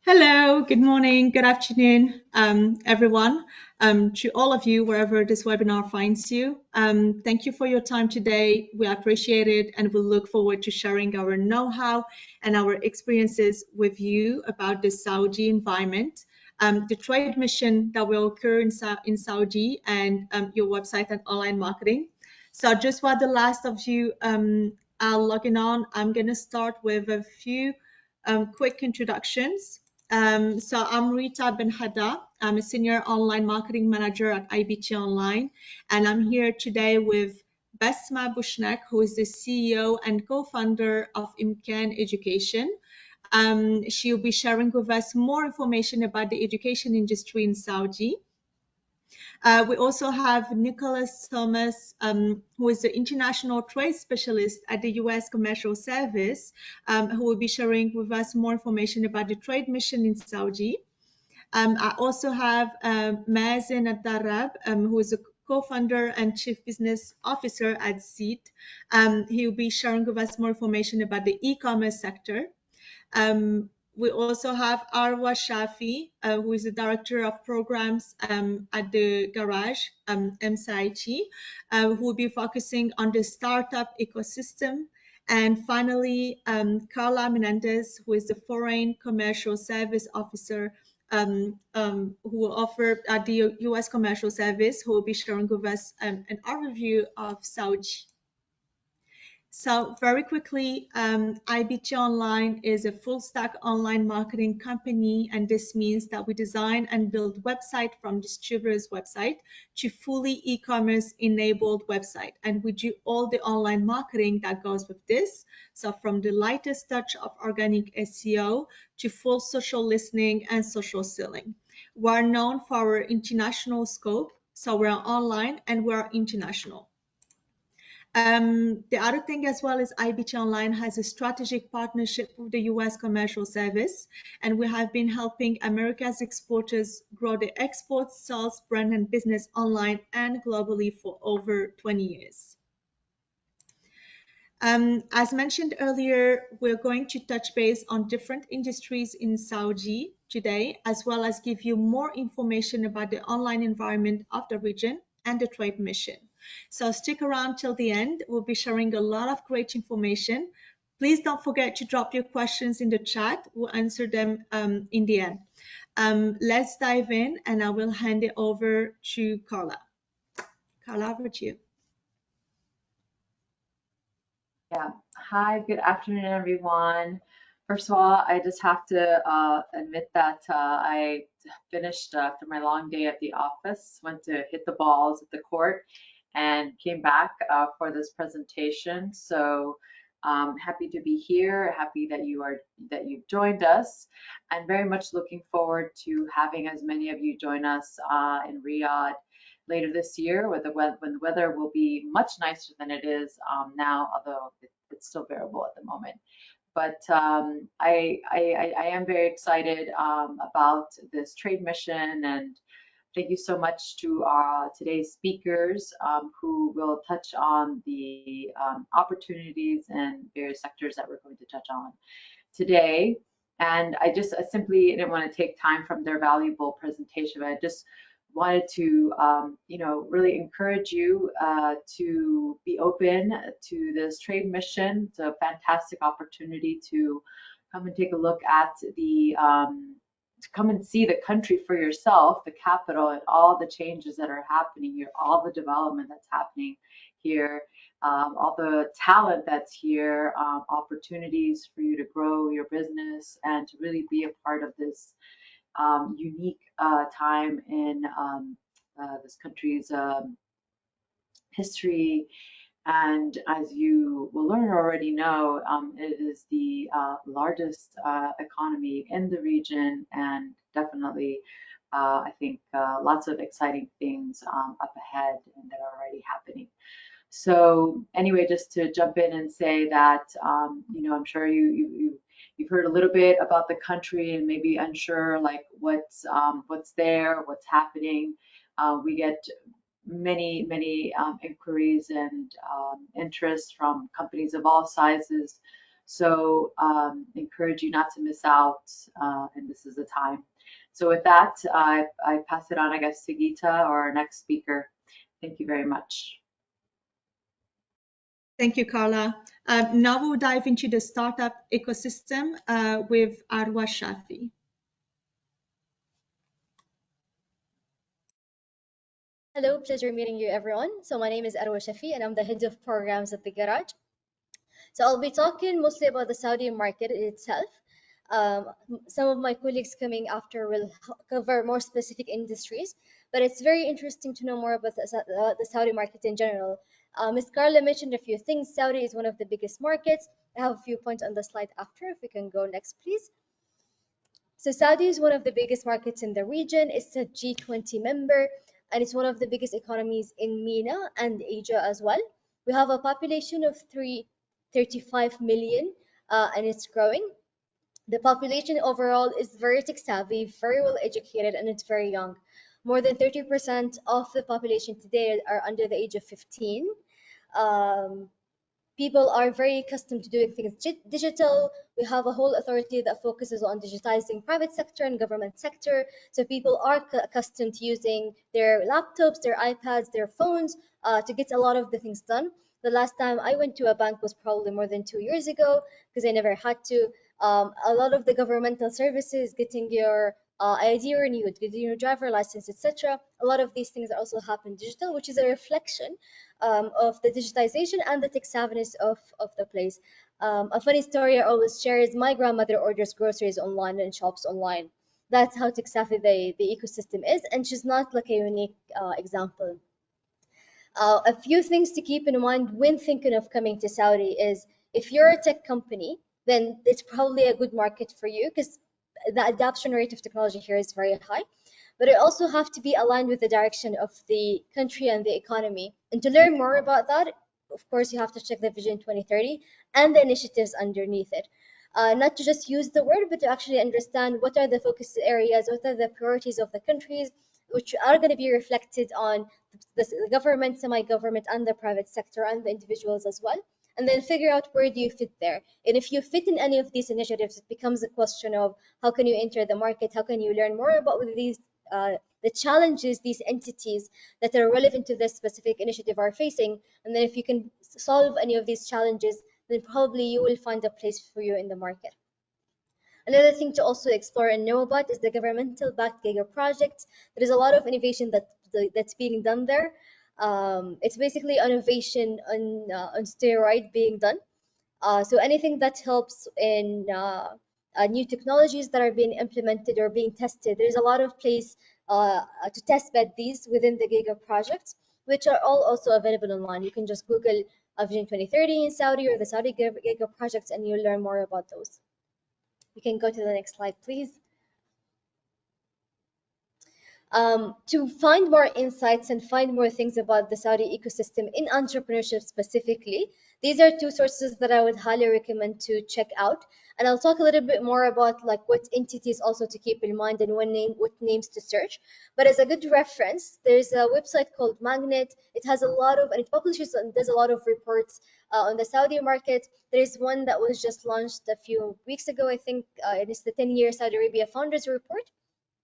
Hello, good morning, good afternoon, everyone. To all of you, wherever this webinar finds you, thank you for your time today. We appreciate it and we look forward to sharing our know-how and our experiences with you about the Saudi environment, the trade mission that will occur in Saudi, and your website and online marketing. So just while the last of you are logging on, I'm going to start with a few quick introductions. So I'm Rita Ben Hada. I'm a senior online marketing manager at IBT Online, and I'm here today with Basma Bushnak, who is the CEO and co-founder of Imkan Education. She'll be sharing with us more information about the education industry in Saudi. We also have Nicholas Thomas, who is the international trade specialist at the U.S. Commercial Service, who will be sharing with us more information about the trade mission in Saudi. I also have Mazen Ad-Darab, who is a co-founder and chief business officer at Seed. He will be sharing with us more information about the e-commerce sector. We also have Arwa Shafi, who is the director of programs at the Garage, MCIT, who will be focusing on the startup ecosystem. And finally, Carla Menendez, who is the foreign commercial service officer who will offer at the U.S. Commercial Service, who will be sharing with us an overview of Saudi. So very quickly, IBT Online is a full stack online marketing company, and this means that we design and build website from distributors' website to fully e-commerce enabled website. And we do all the online marketing that goes with this. So from the lightest touch of organic SEO to full social listening and social selling. We're known for our international scope. So we're online and we're international. The other thing as well is IBT Online has a strategic partnership with the U.S. Commercial Service, and we have been helping America's exporters grow their export, sales, brand, and business online and globally for over 20 years. As mentioned earlier, we're going to touch base on different industries in Saudi today, as well as give you more information about the online environment of the region and the trade mission. So stick around till the end. We'll be sharing a lot of great information. Please don't forget to drop your questions in the chat. We'll answer them in the end. Let's dive in, and I will hand it over to Carla. Carla, over to you. Yeah. Hi, good afternoon, everyone. First of all, I just have to admit that I finished after my long day at the office, went to hit the balls at the court, and came back for this presentation. So happy to be here. Happy that you've joined us, and very much looking forward to having as many of you join us in Riyadh later this year, when the weather will be much nicer than it is now, although it's still bearable at the moment. But I am very excited about this trade mission, and thank you so much to today's speakers who will touch on the opportunities and various sectors that we're going to touch on today. And I simply didn't want to take time from their valuable presentation, but I just wanted to, really encourage you to be open to this trade mission. It's a fantastic opportunity to come and take a look at to come and see the country for yourself, the capital, and all the changes that are happening here, all the development that's happening here, all the talent that's here, opportunities for you to grow your business and to really be a part of this unique time in this country's history. And as you will learn or already know, it is the largest economy in the region, and definitely, I think, lots of exciting things up ahead and that are already happening. So anyway, just to jump in and say that, I'm sure you've heard a little bit about the country and maybe unsure like what's there, what's happening. We get many inquiries and interest from companies of all sizes. So encourage you not to miss out, and this is the time. So with that, I pass it on, I guess, to Gita, or our next speaker. Thank you very much. Thank you, Carla. Now we'll dive into the startup ecosystem with Arwa Shafi. Hello, pleasure meeting you everyone. So my name is Arwa Shafi and I'm the head of programs at the Garage. So I'll be talking mostly about the Saudi market itself. Some of my colleagues coming after will cover more specific industries, but it's very interesting to know more about the Saudi market in general. Ms. Carla mentioned a few things. Saudi is one of the biggest markets. I have a few points on the slide after, if we can go next, please. So Saudi is one of the biggest markets in the region. It's a G20 member, and it's one of the biggest economies in MENA and Asia as well. We have a population of 35 million, and it's growing. The population overall is very tech savvy, very well educated, and it's very young. More than 30% of the population today are under the age of 15. Um, People are very accustomed to doing things digital. We have a whole authority that focuses on digitizing private sector and government sector. So people are accustomed to using their laptops, their iPads, their phones to get a lot of the things done. The last time I went to a bank was probably more than 2 years ago because I never had to. A lot of the governmental services, getting your ID renewed, getting your driver license, etc. A lot of these things also happen digital, which is a reflection of the digitization and the tech savviness of the place. A funny story I always share is my grandmother orders groceries online and shops online. That's how tech savvy the ecosystem is, and she's not like a unique example. A few things to keep in mind when thinking of coming to Saudi is if you're a tech company, then it's probably a good market for you because the adoption rate of technology here is very high. But it also have to be aligned with the direction of the country and the economy. And to learn more about that, of course, you have to check the Vision 2030 and the initiatives underneath it. Not to just use the word, but to actually understand what are the focus areas, what are the priorities of the countries, which are going to be reflected on the government, semi-government, and the private sector, and the individuals as well. And then figure out where do you fit there. And if you fit in any of these initiatives, it becomes a question of how can you enter the market, how can you learn more about these the challenges these entities that are relevant to this specific initiative are facing. And then if you can solve any of these challenges, then probably you will find a place for you in the market. Another thing to also explore and know about is the governmental backed Giga project. There is a lot of innovation that's being done there. It's basically innovation on steroid being done. So anything that helps in new technologies that are being implemented or being tested, there's a lot of place to test bed these within the Giga projects, which are all also available online. You can just Google Vision 2030 in Saudi or the Saudi Giga projects and you'll learn more about those. You can go to the next slide, please. To find more insights and find more things about the Saudi ecosystem in entrepreneurship specifically, these are two sources that I would highly recommend to check out. And I'll talk a little bit more about like what entities also to keep in mind and what names to search. But as a good reference, there's a website called Magnet. It has a lot of, and it publishes and does a lot of reports on the Saudi market. There's one that was just launched a few weeks ago, I think. It is the 10-year Saudi Arabia Founders Report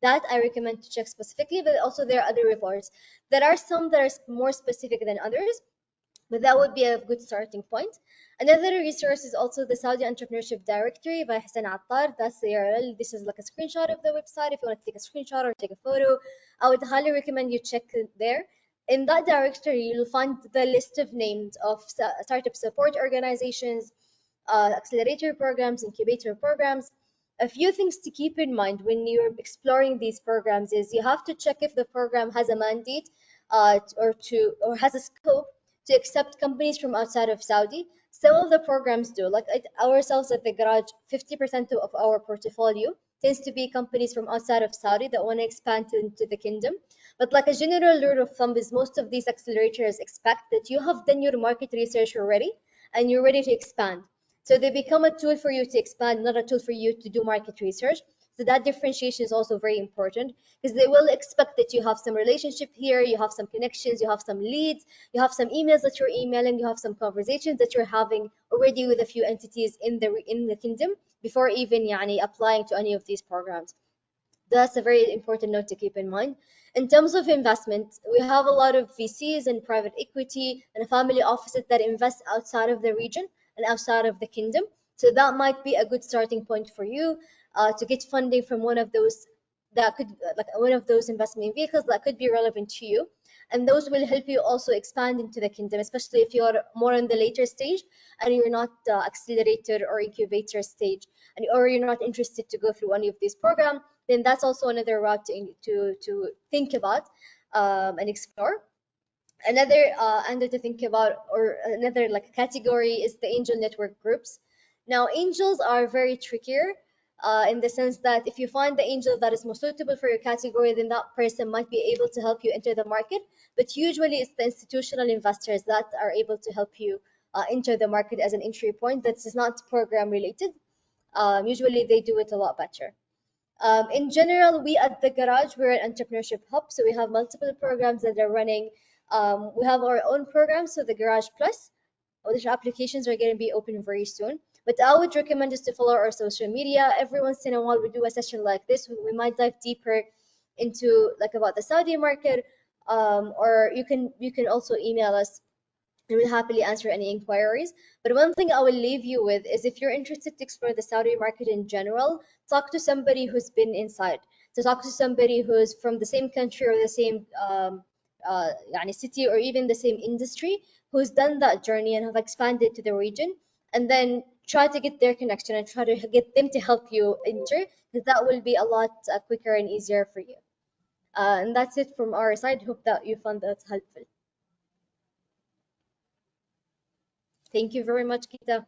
that I recommend to check specifically, but also there are other reports. There are some that are more specific than others, but that would be a good starting point. Another resource is also the Saudi Entrepreneurship Directory by Hassan Attar. That's the URL. This is like a screenshot of the website. If you want to take a screenshot or take a photo, I would highly recommend you check it there. In that directory, you'll find the list of names of startup support organizations, accelerator programs, incubator programs. A few things to keep in mind when you're exploring these programs is you have to check if the program has a mandate or has a scope to accept companies from outside of Saudi. Some of the programs do, like ourselves at the Garage, 50% of our portfolio tends to be companies from outside of Saudi that want to expand into the kingdom. But like a general rule of thumb is most of these accelerators expect that you have done your market research already and you're ready to expand. So they become a tool for you to expand, not a tool for you to do market research. So that differentiation is also very important because they will expect that you have some relationship here, you have some connections, you have some leads, you have some emails that you're emailing, you have some conversations that you're having already with a few entities in the kingdom before even يعني applying to any of these programs. That's a very important note to keep in mind. In terms of investment, we have a lot of VCs and private equity and family offices that invest outside of the region and outside of the kingdom. So that might be a good starting point for you to get funding from one of those that could like one of those investment vehicles that could be relevant to you. And those will help you also expand into the kingdom, especially if you're more in the later stage and you're not accelerator or incubator stage, and or you're not interested to go through any of these programs. Then that's also another route to think about and explore. Another under to think about, or another like category, is the angel network groups. Now, angels are very trickier in the sense that if you find the angel that is most suitable for your category, then that person might be able to help you enter the market. But usually, it's the institutional investors that are able to help you enter the market as an entry point. That is not program related. Usually, they do it a lot better. In general, we at the Garage, we're an entrepreneurship hub, so we have multiple programs that are running. We have our own program, so the Garage Plus, which applications are going to be open very soon. But I would recommend us to follow our social media. Every once in a while, we do a session like this. We might dive deeper into like about the Saudi market, or you can also email us and we'll happily answer any inquiries. But one thing I will leave you with is if you're interested to explore the Saudi market in general, talk to somebody who's been inside. So talk to somebody who's from the same country or the same يعني city or even the same industry who's done that journey and have expanded to the region, and then try to get their connection and try to get them to help you enter, because that will be a lot quicker and easier for you. And that's it from our side. Hope that you found that helpful. Thank you very much, Kita.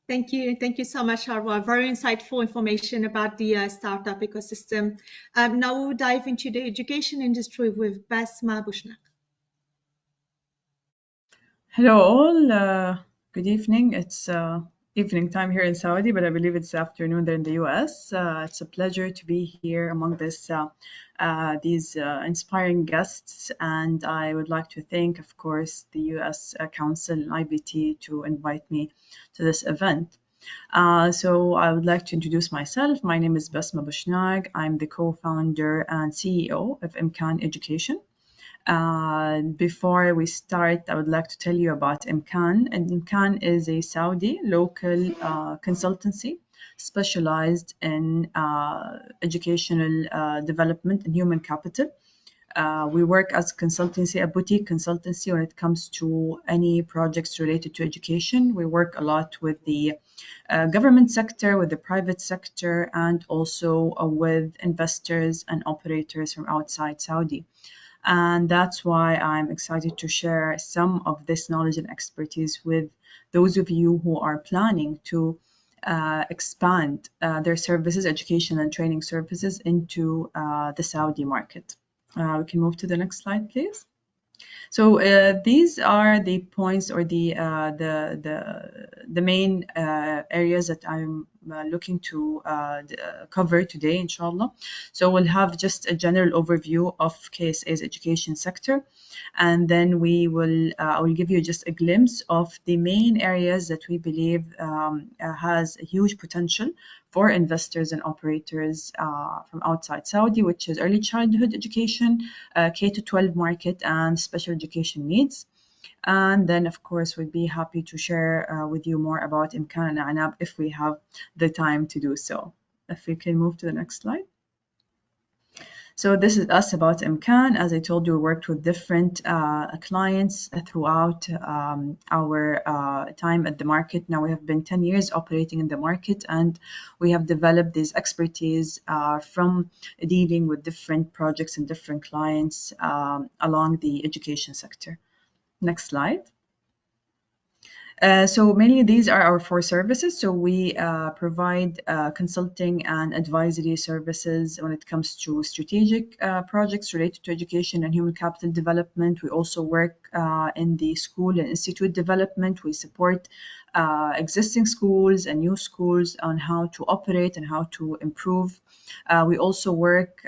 Thank you. Thank you so much, Arwa. Very insightful information about the startup ecosystem. Now we'll dive into the education industry with Basma Bushnak. Hello all, good evening. It's evening time here in Saudi, but I believe it's afternoon there in the US. It's a pleasure to be here among these inspiring guests, and I would like to thank, of course, the US Council and IBT to invite me to this event. So I would like to introduce myself. My name is Basma Bushnag. I'm the co-founder and CEO of Imkan Education. Before we start, I would like to tell you about Imkan. And Imkan is a Saudi local consultancy specialized in educational development and human capital. We work as consultancy, a boutique consultancy when it comes to any projects related to education. We work a lot with the government sector, with the private sector, and also with investors and operators from outside Saudi. And that's why I'm excited to share some of this knowledge and expertise with those of you who are planning to expand their services, education and training services into the Saudi market. We can move to the next slide, please. So these are the points or the main areas that I'm looking to cover today, inshallah. So we'll have just a general overview of KSA's education sector, and then we will I will give you just a glimpse of the main areas that we believe has a huge potential for investors and operators from outside Saudi, which is early childhood education, K-12 market, and special education needs. And then, of course, we'd be happy to share with you more about Imkan and Anab if we have the time to do so. If we can move to the next slide. So this is us about Imkan. As I told you, we worked with different clients throughout our time at the market. Now we have been 10 years operating in the market, and we have developed this expertise from dealing with different projects and different clients along the education sector. Next slide. So mainly these are our 4 services. So we provide consulting and advisory services when it comes to strategic projects related to education and human capital development. We also work in the school and institute development. We support existing schools and new schools on how to operate and how to improve. We also work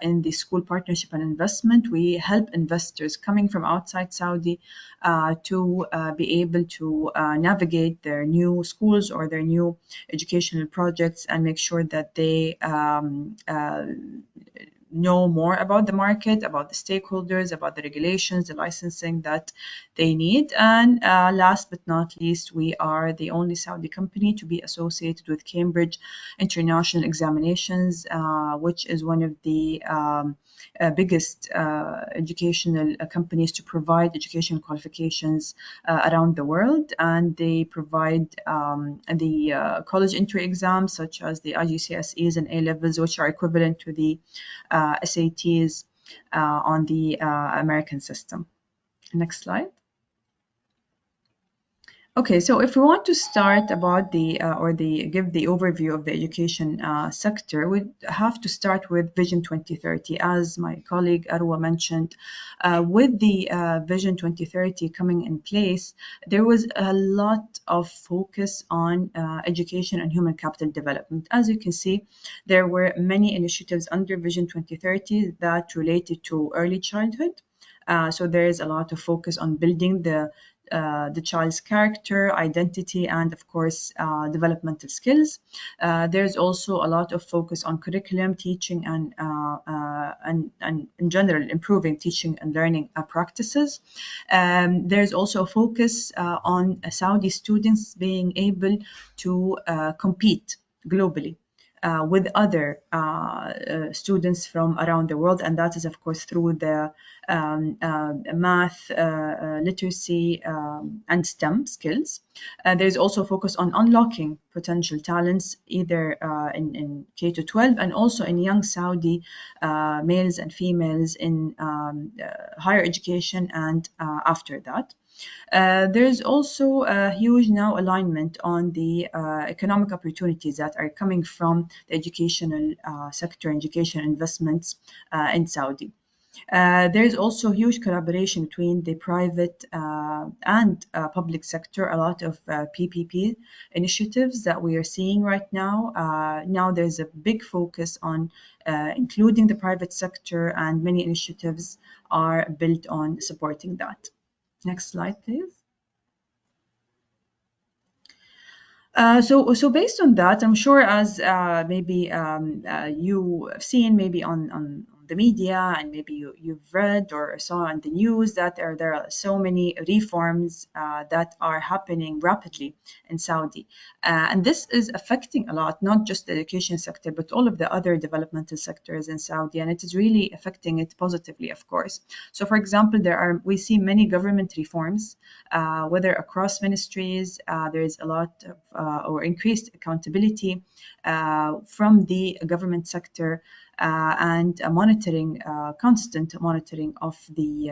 in the school partnership and investment. We help investors coming from outside Saudi to be able to navigate their new schools or their new educational projects and make sure that they know more about the market, about the stakeholders, about the regulations, the licensing that they need. And last but not least, we are the only Saudi company to be associated with Cambridge International Examinations, which is one of the biggest educational companies to provide educational qualifications around the world. And they provide the college entry exams such as the IGCSEs and A-levels, which are equivalent to the SATs on the American system. Next slide. Okay, so if we want to start about give the overview of the education sector, we have to start with Vision 2030. As my colleague Arwa mentioned, with the Vision 2030 coming in place, there was a lot of focus on education and human capital development. As you can see, there were many initiatives under Vision 2030 that related to early childhood. So there is a lot of focus on building the child's character, identity, and of course, developmental skills. There's also a lot of focus on curriculum, teaching, and in general, improving teaching and learning practices. There's also a focus on Saudi students being able to compete globally. With other students from around the world, and that is, of course, through the math, literacy, and STEM skills. There's also focus on unlocking potential talents, either in K-12 and also in young Saudi males and females in higher education and after that. There's also a huge now alignment on the economic opportunities that are coming from the educational sector, education investments in Saudi. There's also huge collaboration between the private and public sector, a lot of PPP initiatives that we are seeing right now. Now there's a big focus on including the private sector, and many initiatives are built on supporting that. Next slide, please. So based on that, I'm sure as maybe you have seen maybe on the media, and maybe you've read or saw in the news that there are so many reforms that are happening rapidly in Saudi. And this is affecting a lot, not just the education sector, but all of the other developmental sectors in Saudi. And it is really affecting it positively, of course. So for example, we see many government reforms, whether across ministries, there is a lot of or increased accountability from the government sector, and constant monitoring of the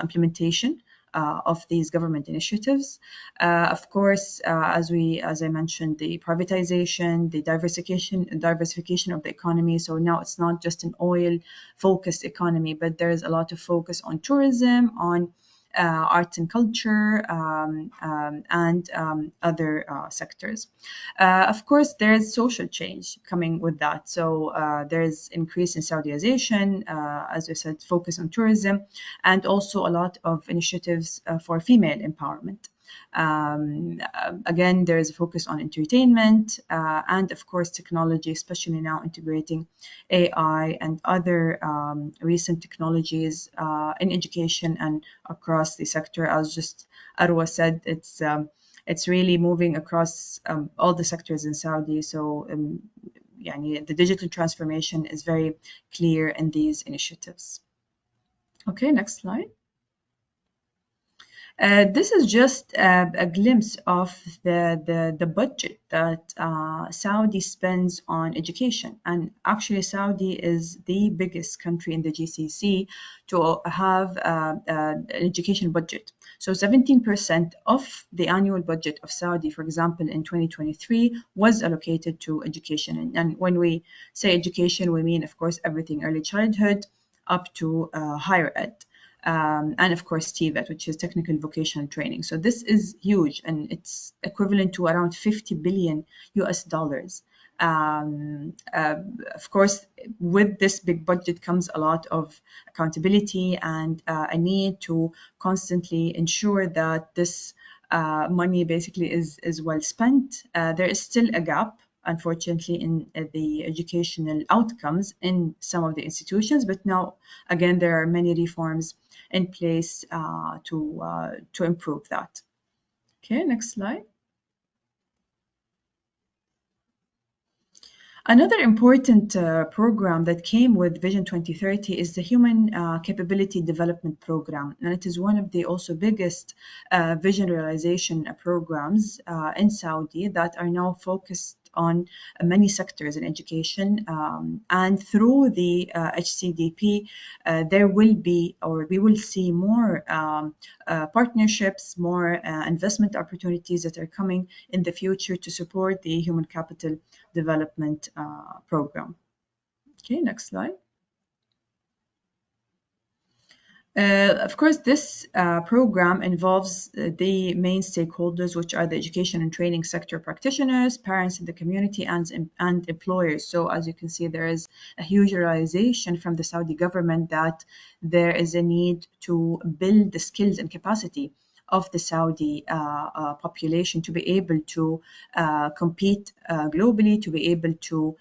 implementation of these government initiatives. Of course, as I mentioned, the privatization, the diversification of the economy. So now it's not just an oil-focused economy, but there is a lot of focus on tourism, on arts and culture, and other sectors. Of course, there's social change coming with that. So there's increase in Saudiization, as I said, focus on tourism, and also a lot of initiatives for female empowerment. Again, there is a focus on entertainment and, of course, technology, especially now integrating AI and other recent technologies in education and across the sector. As just Arwa said, it's really moving across all the sectors in Saudi. So the digital transformation is very clear in these initiatives. Okay, next slide. This is just a glimpse of the budget that Saudi spends on education. And actually, Saudi is the biggest country in the GCC to have an education budget. So 17% of the annual budget of Saudi, for example, in 2023, was allocated to education. And when we say education, we mean, of course, everything early childhood up to higher ed. and of course TVET, which is technical vocational training. So this is huge, and it's equivalent to around 50 billion US dollars. Of course, with this big budget comes a lot of accountability and a need to constantly ensure that this money basically is well spent. There is still a gap, unfortunately, in the educational outcomes in some of the institutions, but now again there are many reforms in place to improve that. Okay, next slide. Another important program that came with Vision 2030 is the Human Capability Development Program, and it is one of the also biggest vision realization programs in Saudi that are now focused on many sectors in education, and through the HCDP there will be, or we will see more partnerships, more investment opportunities that are coming in the future to support the human capital development program. Okay, next slide. Of course, this program involves the main stakeholders, which are the education and training sector practitioners, parents in the community, and employers. So as you can see, there is a huge realization from the Saudi government that there is a need to build the skills and capacity of the Saudi population to be able to compete globally, to be able to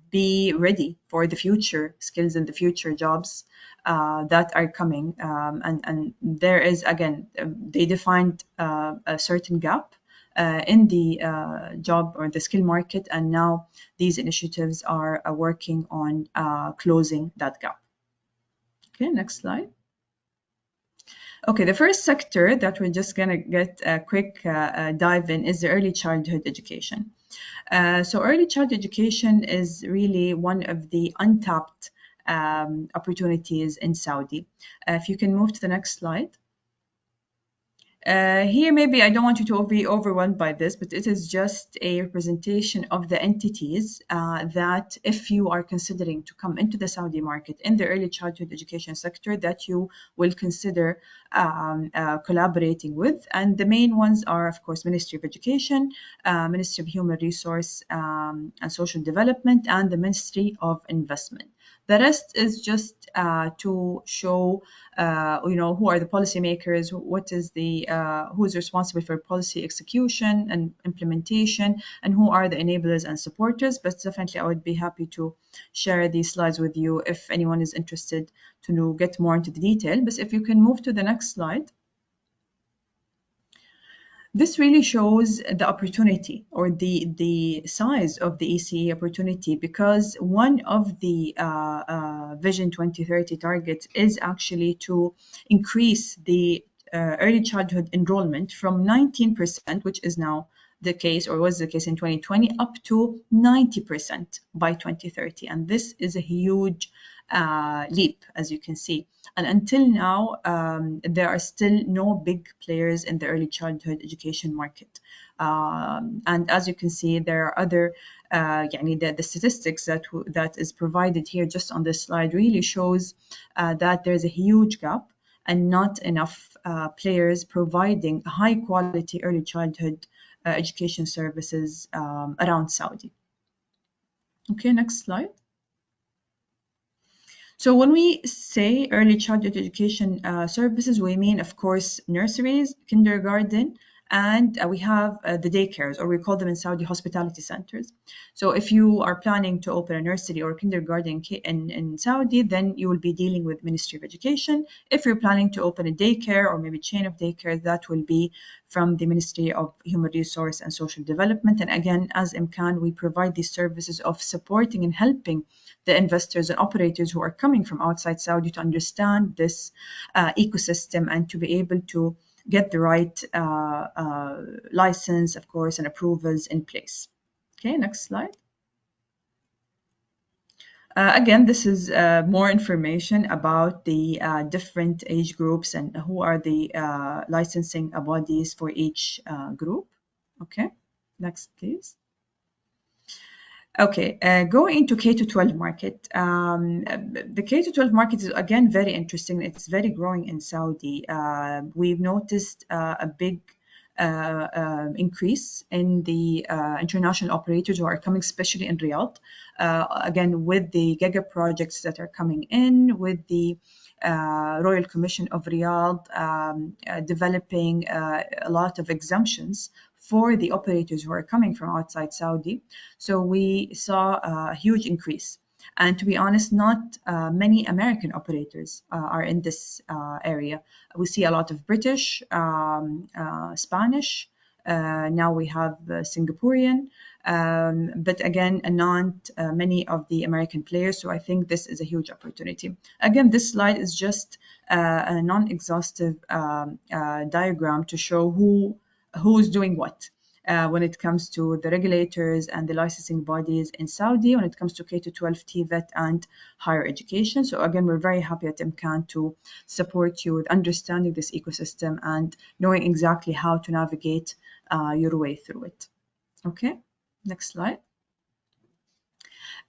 be ready for the future skills and the future jobs that are coming. And there is, again, they defined a certain gap in the job or the skill market, and now these initiatives are working on closing that gap. Okay, next slide. Okay, the first sector that we're just going to get a quick dive in is the early childhood education. So early childhood education is really one of the untapped opportunities in Saudi. If you can move to the next slide. Here, maybe I don't want you to be overwhelmed by this, but it is just a representation of the entities that if you are considering to come into the Saudi market in the early childhood education sector, that you will consider collaborating with. And the main ones are, of course, Ministry of Education, Ministry of Human Resource and Social Development, and the Ministry of Investment. The rest is just to show, who are the policymakers, what is the who is responsible for policy execution and implementation, and who are the enablers and supporters. But definitely, I would be happy to share these slides with you if anyone is interested to get more into the detail. But if you can move to the next slide. This really shows the opportunity or the size of the ECE opportunity, because one of the Vision 2030 targets is actually to increase the early childhood enrollment from 19%, which is now the case or was the case in 2020, up to 90% by 2030. And this is a huge leap, as you can see. And until now, there are still no big players in the early childhood education market. And as you can see, there are other, the statistics that is provided here just on this slide really shows that there's a huge gap and not enough players providing high quality early childhood education services around Saudi. Okay, next slide. So when we say early childhood education services, we mean, of course, nurseries, kindergarten, and we have the daycares, or we call them in Saudi hospitality centers. So if you are planning to open a nursery or kindergarten in Saudi, then you will be dealing with Ministry of Education. If you're planning to open a daycare or maybe chain of daycare, that will be from the Ministry of Human Resource and Social Development. And again, as Imkan, we provide these services of supporting and helping the investors and operators who are coming from outside Saudi to understand this ecosystem and to be able to get the right license, of course, and approvals in place. Okay, next slide. Again, this is more information about the different age groups and who are the licensing bodies for each group. Okay, next, please. Okay, going into K to 12 market. The K to 12 market is again very interesting. It's very growing in Saudi. We've noticed a big increase in the international operators who are coming, especially in Riyadh. Again, with the giga projects that are coming in, with the Royal Commission of Riyadh developing a lot of exemptions for the operators who are coming from outside Saudi. So we saw a huge increase. And to be honest, not many American operators are in this area. We see a lot of British, Spanish, now we have Singaporean, but again, not many of the American players. So I think this is a huge opportunity. Again, this slide is just a non-exhaustive diagram to show who's doing what. When it comes to the regulators and the licensing bodies in Saudi, when it comes to K-12 TVET and higher education. So again, we're very happy at Imkan to support you with understanding this ecosystem and knowing exactly how to navigate your way through it. Okay, next slide.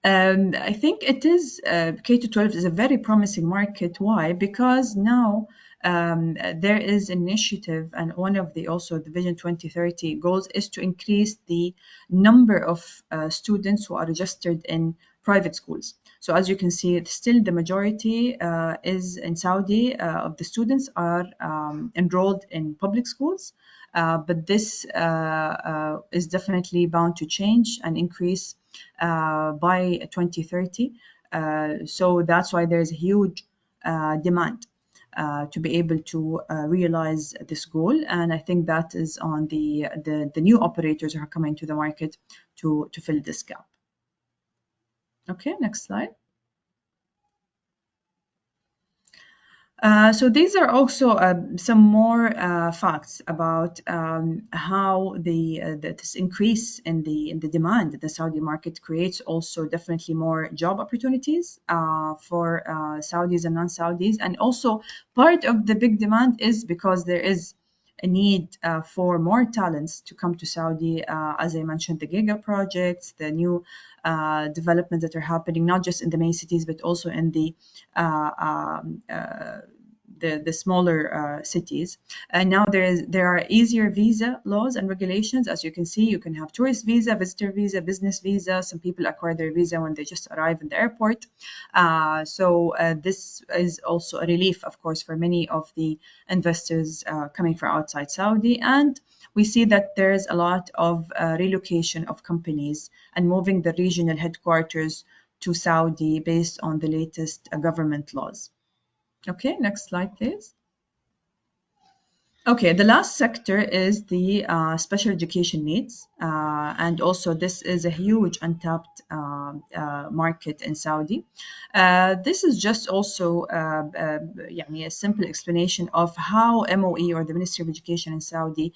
I think it is K-12 is a very promising market. Why? Because now there is an initiative, and one of the also the Vision 2030 goals is to increase the number of students who are registered in private schools. So as you can see, still the majority is in Saudi of the students are enrolled in public schools, but this is definitely bound to change and increase by 2030. So that's why there's a huge demand to be able to realize this goal. And I think that is on the new operators who are coming to the market to fill this gap. Okay, next slide. So these are also some more facts about how this increase in the demand in the Saudi market creates also definitely more job opportunities for Saudis and non-Saudis, and also part of the big demand is because there is a need for more talents to come to Saudi. As I mentioned, the giga projects, the new developments that are happening, not just in the main cities, but also in the smaller cities. And now there are easier visa laws and regulations. As you can see, you can have tourist visa, visitor visa, business visa. Some people acquire their visa when they just arrive in the airport. So this is also a relief, of course, for many of the investors coming from outside Saudi. And we see that there's a lot of relocation of companies and moving the regional headquarters to Saudi based on the latest government laws. Okay, next slide, please. Okay, the last sector is the special education needs. And also this is a huge untapped market in Saudi. This is just also a simple explanation of how MOE, or the Ministry of Education in Saudi,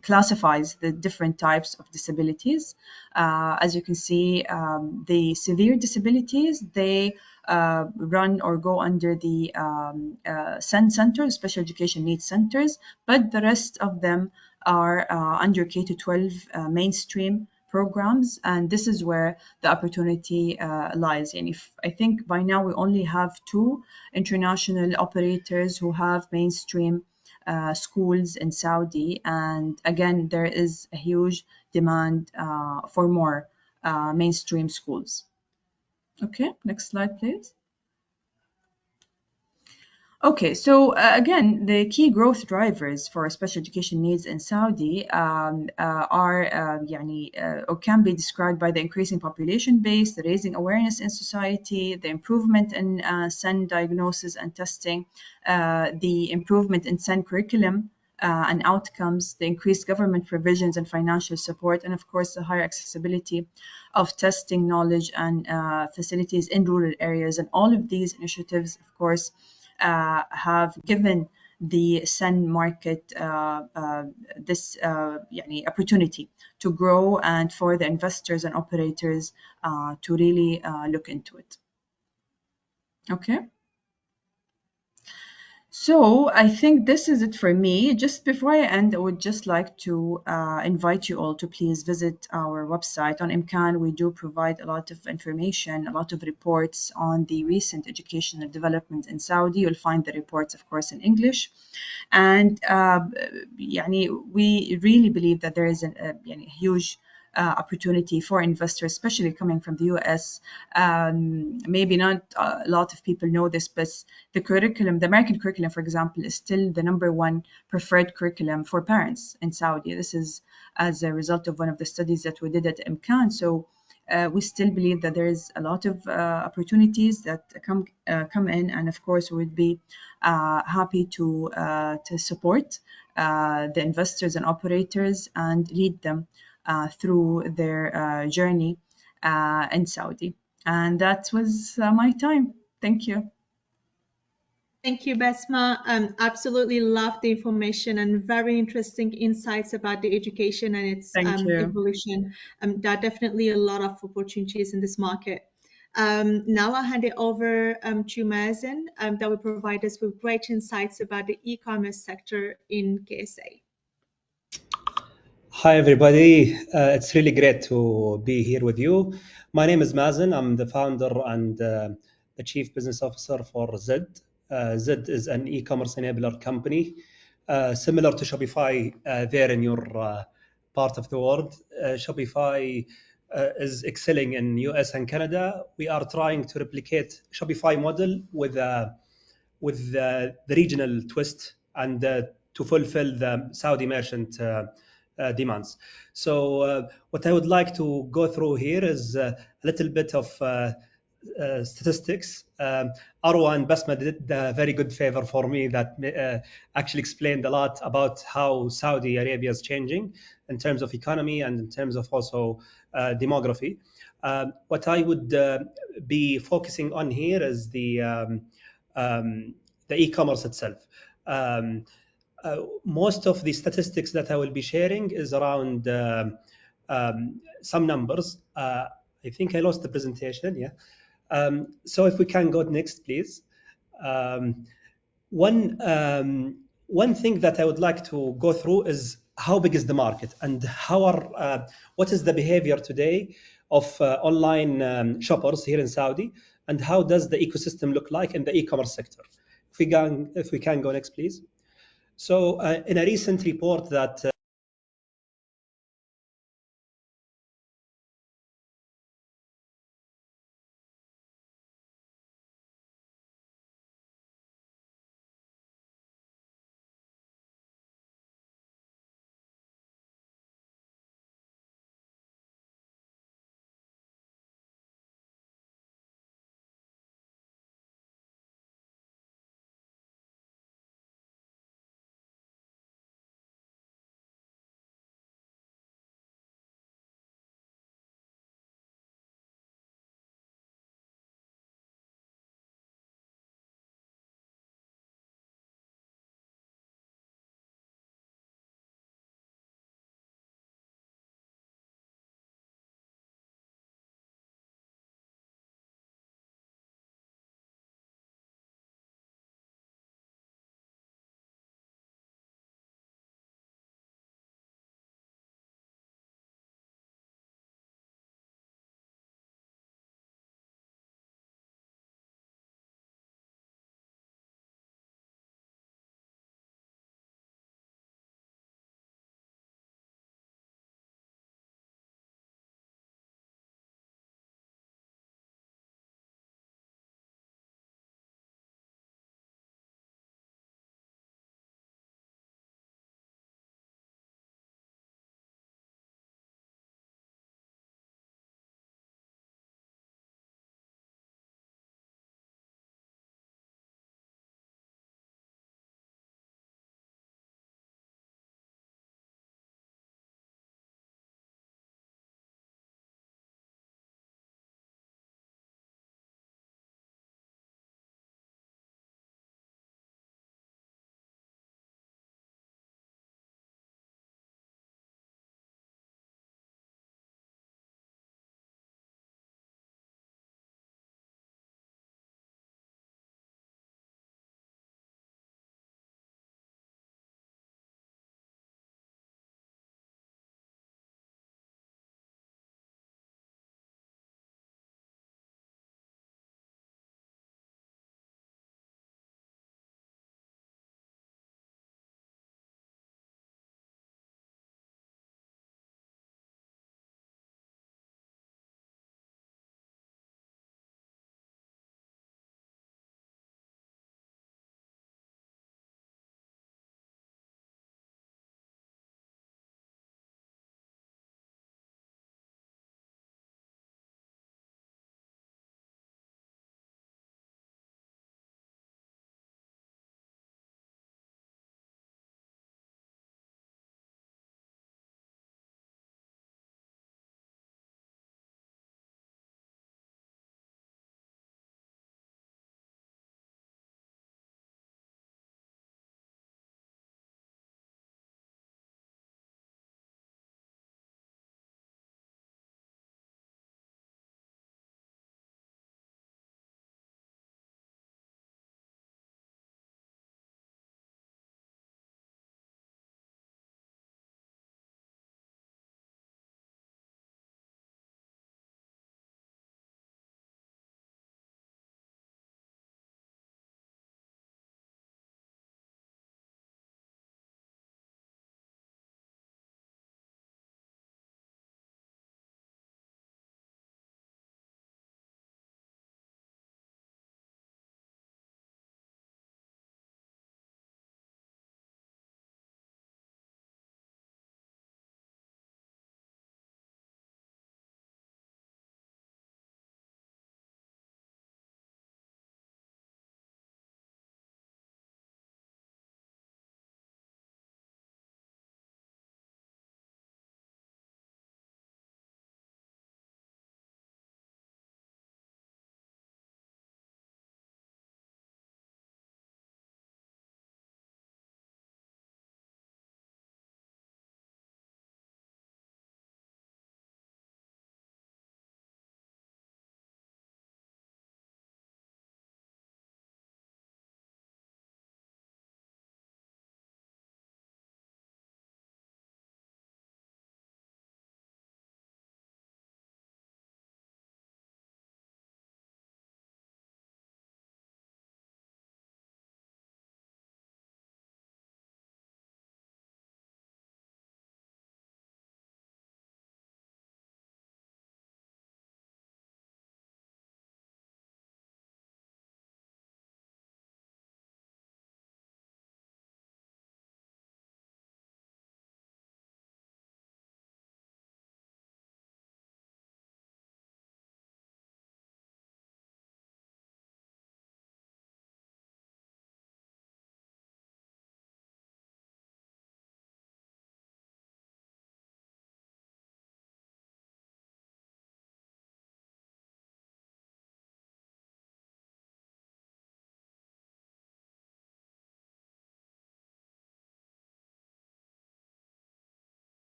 classifies the different types of disabilities. As you can see, the severe disabilities, they run or go under the SEN centers, special education needs centers, but the rest of them are under K-12 mainstream programs, and this is where the opportunity lies. And I think by now we only have 2 international operators who have mainstream schools in Saudi, and again there is a huge demand for more mainstream schools. Okay, next slide, please. Okay, so again, the key growth drivers for special education needs in Saudi are or can be described by the increasing population base, the raising awareness in society, the improvement in SEN diagnosis and testing, the improvement in SEN curriculum and outcomes, the increased government provisions and financial support, and of course the higher accessibility of testing knowledge and facilities in rural areas. And all of these initiatives, of course, have given the SEN market this opportunity to grow, and for the investors and operators to really look into it. Okay. So I think this is it for me. Just before I end, I would just like to invite you all to please visit our website. On Imkan, we do provide a lot of information, a lot of reports on the recent educational developments in Saudi. You'll find the reports, of course, in English. And we really believe that there is a huge opportunity for investors, especially coming from the US. Maybe not a lot of people know this, but the curriculum, the American curriculum, for example, is still the #1 preferred curriculum for parents in Saudi. This is as a result of one of the studies that we did at Imkan. So we still believe that there is a lot of opportunities that come in, and of course, we would be happy to support the investors and operators and lead them through their journey in Saudi. And that was my time. Thank you. Thank you, Besma. Absolutely love the information and very interesting insights about the education and its Thank you. evolution. There are definitely a lot of opportunities in this market. Now I'll hand it over to Mazen that will provide us with great insights about the e-commerce sector in KSA. Hi, everybody. It's really great to be here with you. My name is Mazen. I'm the founder and the Chief Business Officer for Zed. Zed is an e-commerce enabler company, similar to Shopify there in your part of the world. Shopify is excelling in US and Canada. We are trying to replicate Shopify model with the regional twist and to fulfill the Saudi merchant demands. So what I would like to go through here is a little bit of statistics. Arwa and Basma did a very good favor for me that actually explained a lot about how Saudi Arabia is changing in terms of economy and in terms of also demography. What I would be focusing on here is the e-commerce itself. Most of the statistics that I will be sharing is around some numbers. I think I lost the presentation, yeah. So if we can go next, please. One thing that I would like to go through is how big is the market and what is the behavior today of online shoppers here in Saudi, and how does the ecosystem look like in the e-commerce sector? If we can go next, please. So in a recent report that